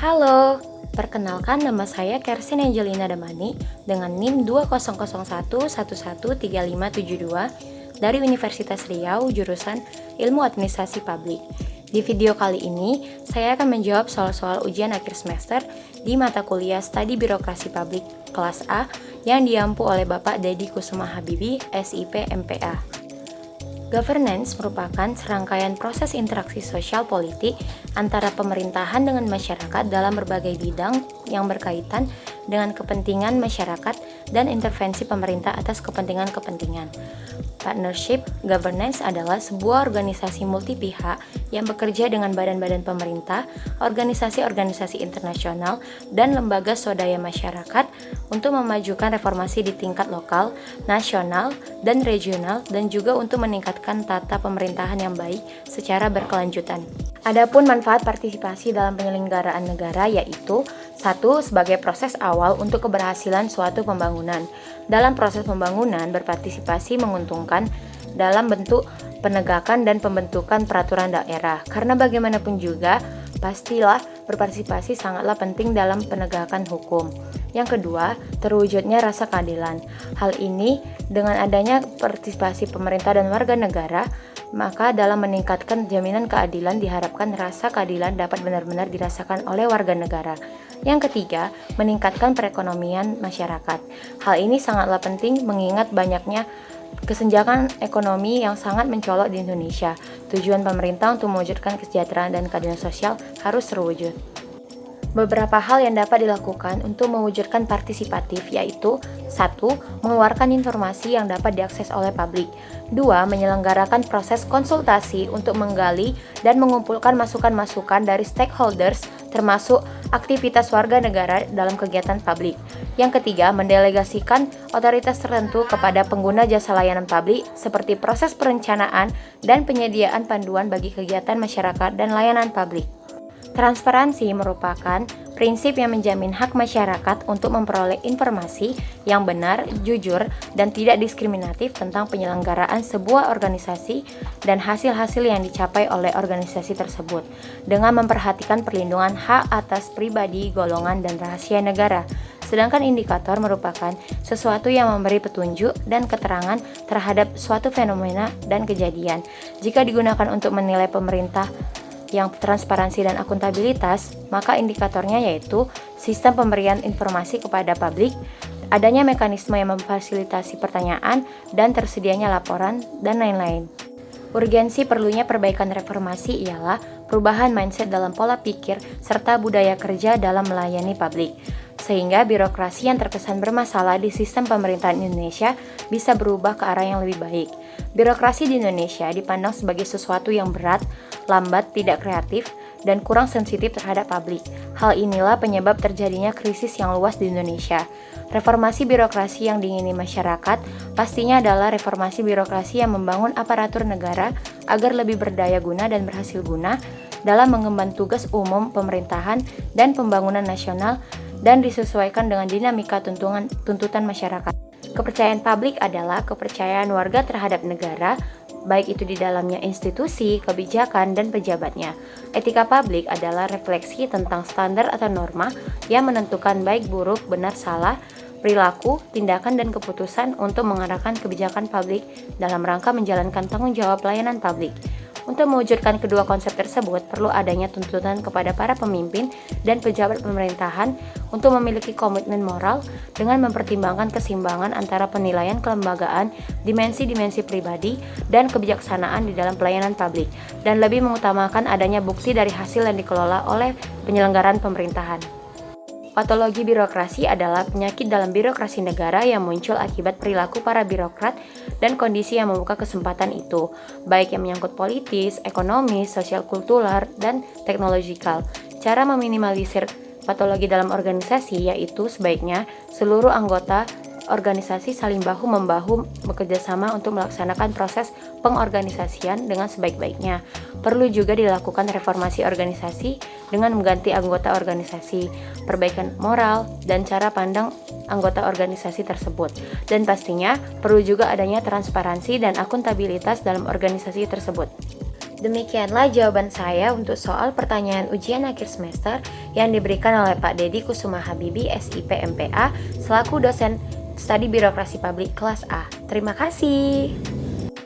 Halo, perkenalkan nama saya Kersin Angelina Damani dengan NIM 2001113572 dari Universitas Riau jurusan Ilmu Administrasi Publik. Di video kali ini, saya akan menjawab soal-soal ujian akhir semester di mata kuliah Studi Birokrasi Publik kelas A yang diampu oleh Bapak Dedi Kusuma Habibi, SIP MPA. Governance merupakan serangkaian proses interaksi sosial politik antara pemerintahan dengan masyarakat dalam berbagai bidang yang berkaitan dengan kepentingan masyarakat dan intervensi pemerintah atas kepentingan-kepentingan. Partnership governance adalah sebuah organisasi multi pihak yang bekerja dengan badan-badan pemerintah, organisasi-organisasi internasional, dan lembaga swadaya masyarakat untuk memajukan reformasi di tingkat lokal, nasional, dan regional, dan juga untuk meningkatkan tata pemerintahan yang baik secara berkelanjutan. Adapun manfaat partisipasi dalam penyelenggaraan negara yaitu 1. Sebagai proses awal untuk keberhasilan suatu pembangunan. Dalam proses pembangunan, berpartisipasi menguntungkan dalam bentuk penegakan dan pembentukan peraturan daerah. Karena bagaimanapun juga, pastilah berpartisipasi sangatlah penting dalam penegakan hukum. Yang kedua, terwujudnya rasa keadilan. Hal ini dengan adanya partisipasi pemerintah dan warga negara, maka dalam meningkatkan jaminan keadilan diharapkan rasa keadilan dapat benar-benar dirasakan oleh warga negara. Yang ketiga, meningkatkan perekonomian masyarakat. Hal ini sangatlah penting mengingat banyaknya kesenjangan ekonomi yang sangat mencolok di Indonesia. Tujuan pemerintah untuk mewujudkan kesejahteraan dan keadilan sosial harus terwujud. Beberapa hal yang dapat dilakukan untuk mewujudkan partisipatif yaitu 1. Mengeluarkan informasi yang dapat diakses oleh publik. 2. Menyelenggarakan proses konsultasi untuk menggali dan mengumpulkan masukan-masukan dari stakeholders termasuk aktivitas warga negara dalam kegiatan publik. Yang ketiga, mendelegasikan otoritas tertentu kepada pengguna jasa layanan publik seperti proses perencanaan dan penyediaan panduan bagi kegiatan masyarakat dan layanan publik. Transparansi merupakan prinsip yang menjamin hak masyarakat untuk memperoleh informasi yang benar, jujur, dan tidak diskriminatif tentang penyelenggaraan sebuah organisasi dan hasil-hasil yang dicapai oleh organisasi tersebut, dengan memperhatikan perlindungan hak atas pribadi, golongan, dan rahasia negara. Sedangkan indikator merupakan sesuatu yang memberi petunjuk dan keterangan terhadap suatu fenomena dan kejadian. Jika digunakan untuk menilai pemerintah yang transparansi dan akuntabilitas, maka indikatornya yaitu sistem pemberian informasi kepada publik, adanya mekanisme yang memfasilitasi pertanyaan, dan tersedianya laporan, dan lain-lain. Urgensi perlunya perbaikan reformasi ialah perubahan mindset dalam pola pikir serta budaya kerja dalam melayani publik, sehingga birokrasi yang terkesan bermasalah di sistem pemerintahan Indonesia bisa berubah ke arah yang lebih baik. Birokrasi di Indonesia dipandang sebagai sesuatu yang berat, lambat, tidak kreatif, dan kurang sensitif terhadap publik. Hal inilah penyebab terjadinya krisis yang luas di Indonesia. Reformasi birokrasi yang diingini masyarakat pastinya adalah reformasi birokrasi yang membangun aparatur negara agar lebih berdaya guna dan berhasil guna dalam mengemban tugas umum pemerintahan dan pembangunan nasional dan disesuaikan dengan dinamika tuntutan masyarakat. Kepercayaan publik adalah kepercayaan warga terhadap negara, baik itu di dalamnya institusi, kebijakan, dan pejabatnya. Etika publik adalah refleksi tentang standar atau norma yang menentukan baik buruk, benar salah, perilaku, tindakan, dan keputusan untuk mengarahkan kebijakan publik dalam rangka menjalankan tanggung jawab pelayanan publik. Untuk mewujudkan kedua konsep tersebut, perlu adanya tuntutan kepada para pemimpin dan pejabat pemerintahan untuk memiliki komitmen moral dengan mempertimbangkan keseimbangan antara penilaian kelembagaan, dimensi-dimensi pribadi, dan kebijaksanaan di dalam pelayanan publik, dan lebih mengutamakan adanya bukti dari hasil yang dikelola oleh penyelenggaraan pemerintahan. Patologi birokrasi adalah penyakit dalam birokrasi negara yang muncul akibat perilaku para birokrat dan kondisi yang membuka kesempatan itu, baik yang menyangkut politis, ekonomis, sosial kultural, dan teknologikal. Cara meminimalisir patologi dalam organisasi yaitu sebaiknya seluruh anggota organisasi saling bahu-membahu bekerjasama untuk melaksanakan proses pengorganisasian dengan sebaik-baiknya. Perlu juga dilakukan reformasi organisasi dengan mengganti anggota organisasi, perbaikan moral, dan cara pandang anggota organisasi tersebut. Dan pastinya perlu juga adanya transparansi dan akuntabilitas dalam organisasi tersebut. Demikianlah jawaban saya untuk soal pertanyaan ujian akhir semester yang diberikan oleh Pak Dedi Kusuma Habibi, SIP MPA, selaku dosen Studi Birokrasi Publik kelas A. Terima kasih.